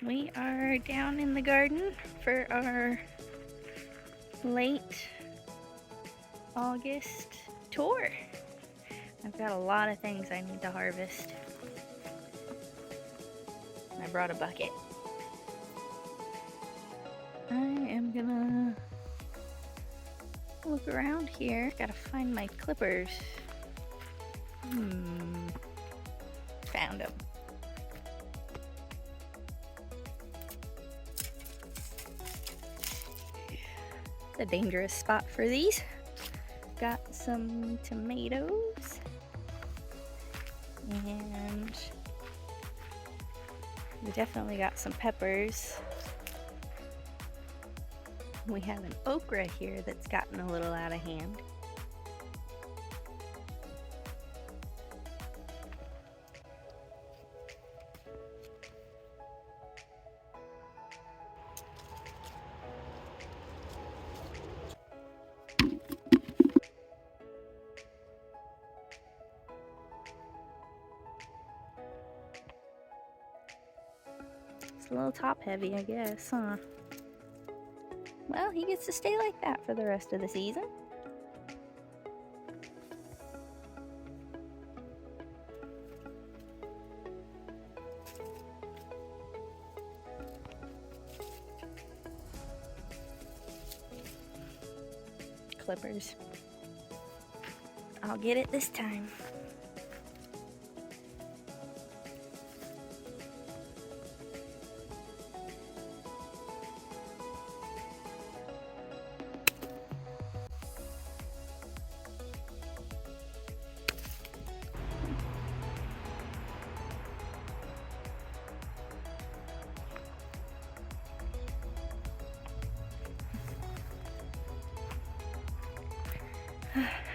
We are down in the garden for our late August tour. I've got a lot of things I need to harvest. I brought a bucket. I am gonna look around here. Gotta find my clippers. Found them. A dangerous spot for these. Got some tomatoes and we definitely got some peppers. We have an okra here that's gotten a little out of hand. A little top heavy, I guess, huh? Well, he gets to stay like that for the rest of the season. Clippers. I'll get it this time.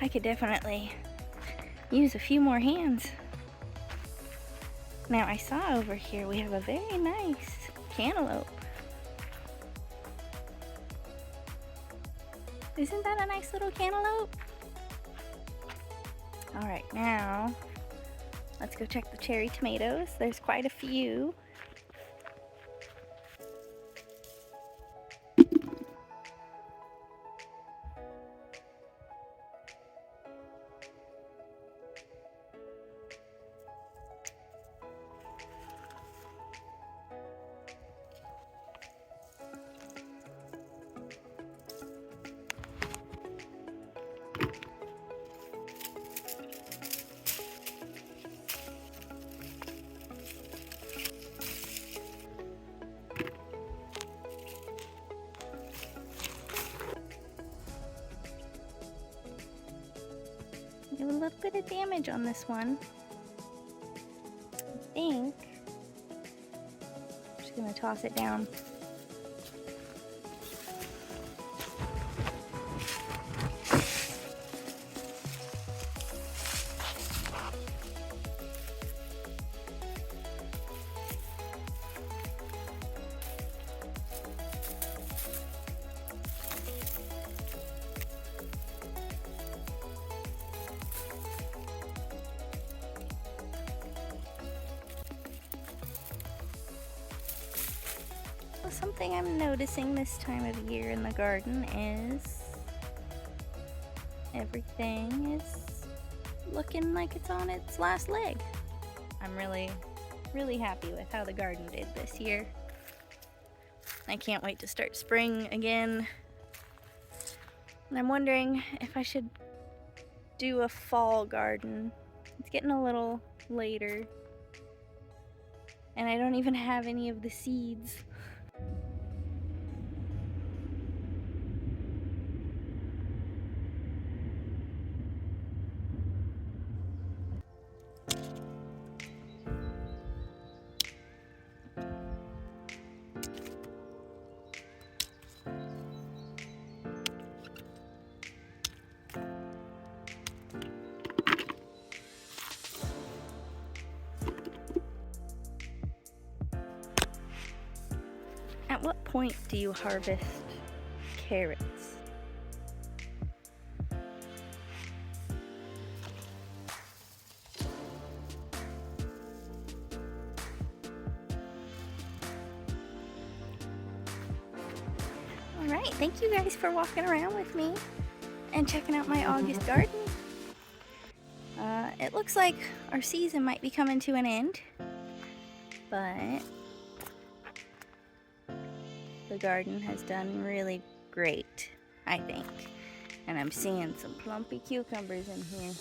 I could definitely use a few more hands. Now I saw over here we have a very nice cantaloupe. Isn't that a nice little cantaloupe? All right, now let's go check the cherry tomatoes. There's quite a few. A little bit of damage on this one. I think I'm just gonna toss it down. Something I'm noticing this time of year in the garden is everything is looking like it's on its last leg. I'm really happy with how the garden did this year. I can't wait to start spring again. And I'm wondering if I should do a fall garden. It's getting a little later. And I don't even have any of the seeds. At what point do you harvest carrots? right, thank you guys for walking around with me and checking out my August garden. It looks like our season might be coming to an end, but the garden has done really great, I think. And I'm seeing some plumpy cucumbers in here.